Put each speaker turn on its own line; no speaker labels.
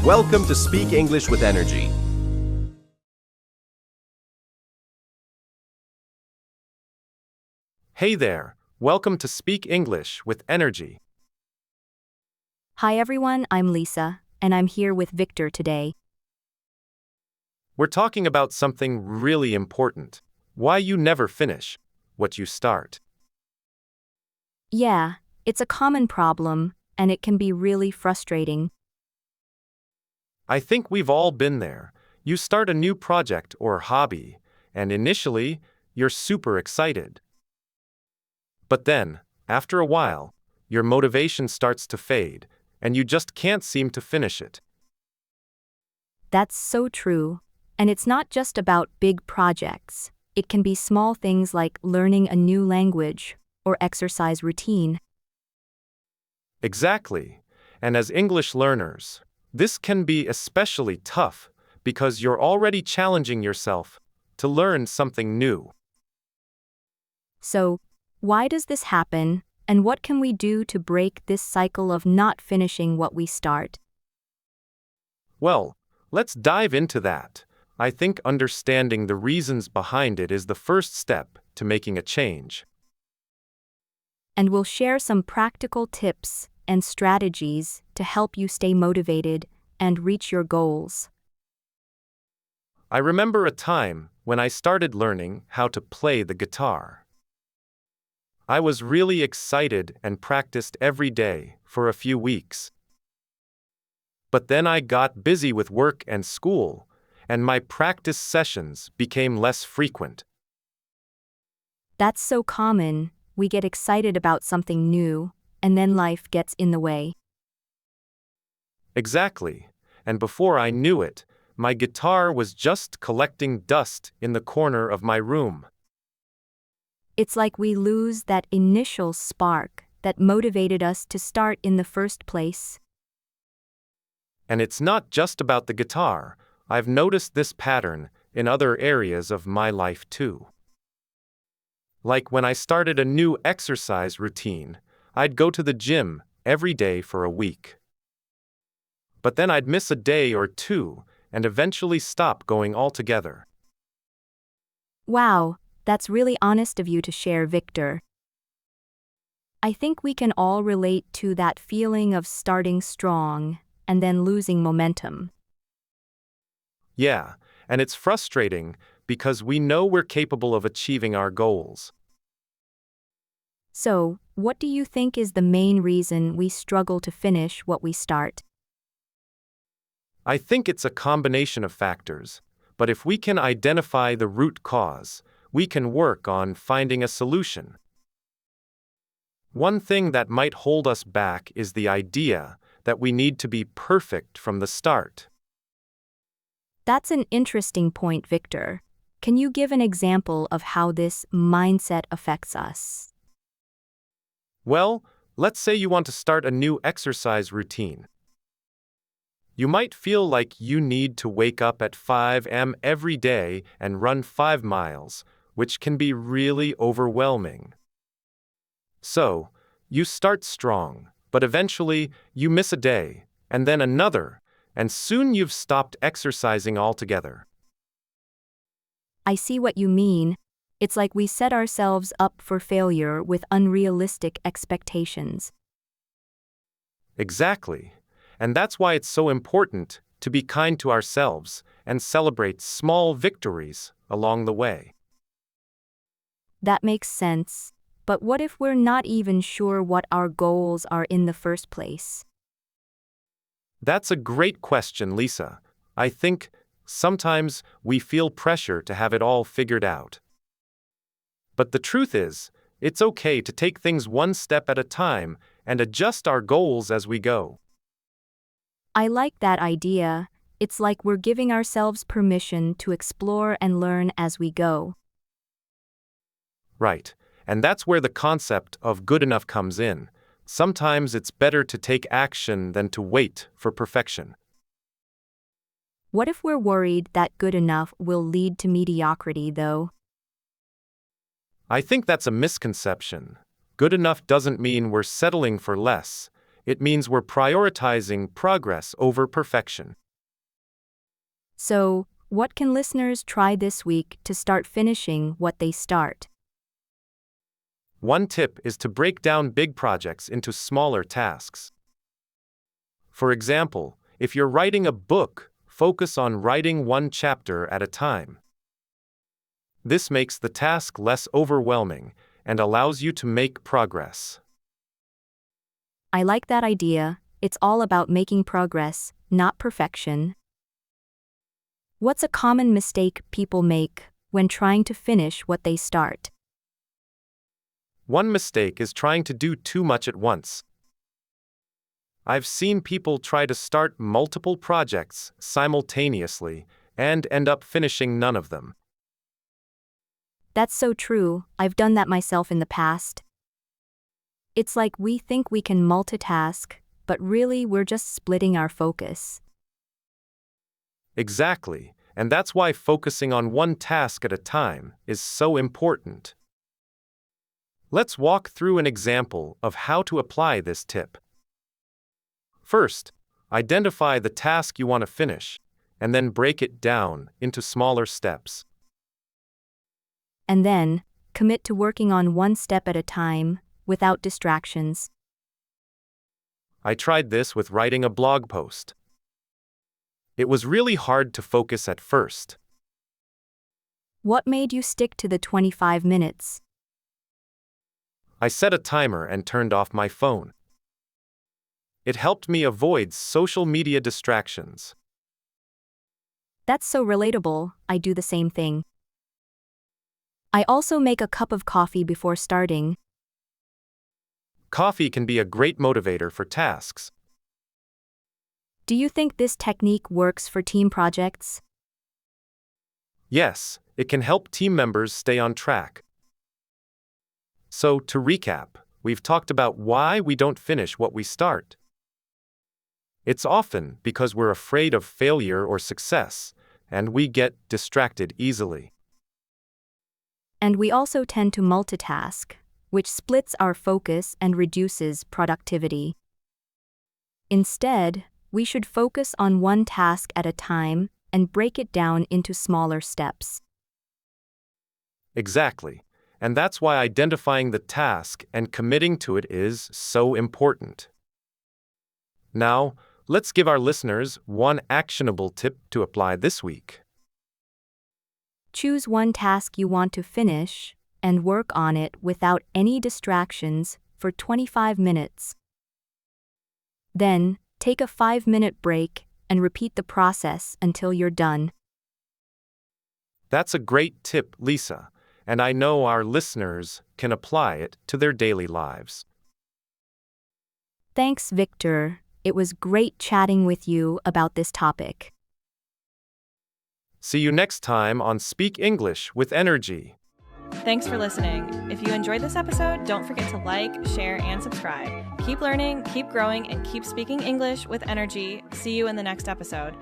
Welcome to Speak English with Energy.
Hey there, welcome to Speak English with Energy.
Hi everyone, I'm Lisa, and I'm here with Victor today.
We're talking about something really important. Why you never finish what you start.
Yeah, it's a common problem, and it can be really frustrating.
I think we've all been there. You start a new project or hobby, and initially, you're super excited. But then, after a while, your motivation starts to fade, and you just can't seem to finish it.
That's so true. And it's not just about big projects. It can be small things like learning a new language or exercise routine.
Exactly. And as English learners, this can be especially tough because you're already challenging yourself to learn something new.
So, why does this happen, and what can we do to break this cycle of not finishing what we start?
Well, let's dive into that. I think understanding the reasons behind it is the first step to making a change.
And we'll share some practical tips and strategies to help you stay motivated and reach your goals.
I remember a time when I started learning how to play the guitar. I was really excited and practiced every day for a few weeks. But then I got busy with work and school, and my practice sessions became less frequent.
That's so common. We get excited about something new, and then life gets in the way.
Exactly. And before I knew it, my guitar was just collecting dust in the corner of my room.
It's like we lose that initial spark that motivated us to start in the first place.
And it's not just about the guitar. I've noticed this pattern in other areas of my life too. Like when I started a new exercise routine, I'd go to the gym every day for a week. But then I'd miss a day or two and eventually stop going altogether.
Wow, that's really honest of you to share, Victor. I think we can all relate to that feeling of starting strong and then losing momentum.
Yeah, and it's frustrating because we know we're capable of achieving our goals.
So, what do you think is the main reason we struggle to finish what we start?
I think it's a combination of factors, but if we can identify the root cause, we can work on finding a solution. One thing that might hold us back is the idea that we need to be perfect from the start.
That's an interesting point, Victor. Can you give an example of how this mindset affects us?
Well, let's say you want to start a new exercise routine. You might feel like you need to wake up at 5 a.m. every day and run 5 miles, which can be really overwhelming. So, you start strong, but eventually you miss a day, and then another, and soon you've stopped exercising altogether.
I see what you mean. It's like we set ourselves up for failure with unrealistic expectations.
Exactly. And that's why it's so important to be kind to ourselves and celebrate small victories along the way.
That makes sense. But what if we're not even sure what our goals are in the first place?
That's a great question, Lisa. I think sometimes we feel pressure to have it all figured out. But the truth is, it's okay to take things one step at a time and adjust our goals as we go.
I like that idea. It's like we're giving ourselves permission to explore and learn as we go.
Right. And that's where the concept of good enough comes in. Sometimes it's better to take action than to wait for perfection.
What if we're worried that good enough will lead to mediocrity, though?
I think that's a misconception. Good enough doesn't mean we're settling for less. It means we're prioritizing progress over perfection.
So, what can listeners try this week to start finishing what they start?
One tip is to break down big projects into smaller tasks. For example, if you're writing a book, focus on writing one chapter at a time. This makes the task less overwhelming and allows you to make progress.
I like that idea. It's all about making progress, not perfection. What's a common mistake people make when trying to finish what they start?
One mistake is trying to do too much at once. I've seen people try to start multiple projects simultaneously and end up finishing none of them.
That's so true. I've done that myself in the past. It's like we think we can multitask, but really we're just splitting our focus.
Exactly, and that's why focusing on one task at a time is so important. Let's walk through an example of how to apply this tip. First, identify the task you want to finish, and then break it down into smaller steps.
And then, commit to working on one step at a time, without distractions.
I tried this with writing a blog post. It was really hard to focus at first.
What made you stick to the 25 minutes?
I set a timer and turned off my phone. It helped me avoid social media distractions.
That's so relatable. I do the same thing. I also make a cup of coffee before starting.
Coffee can be a great motivator for tasks.
Do you think this technique works for team projects?
Yes, it can help team members stay on track. So, to recap, we've talked about why we don't finish what we start. It's often because we're afraid of failure or success, and we get distracted easily.
And we also tend to multitask, which splits our focus and reduces productivity. Instead, we should focus on one task at a time and break it down into smaller steps.
Exactly, and that's why identifying the task and committing to it is so important. Now, let's give our listeners one actionable tip to apply this week.
Choose one task you want to finish and work on it without any distractions for 25 minutes. Then, take a 5-minute break and repeat the process until you're done.
That's a great tip, Lisa, and I know our listeners can apply it to their daily lives.
Thanks, Victor. It was great chatting with you about this topic.
See you next time on Speak English with Energy.
Thanks for listening. If you enjoyed this episode, don't forget to like, share, and subscribe. Keep learning, keep growing, and keep speaking English with energy. See you in the next episode.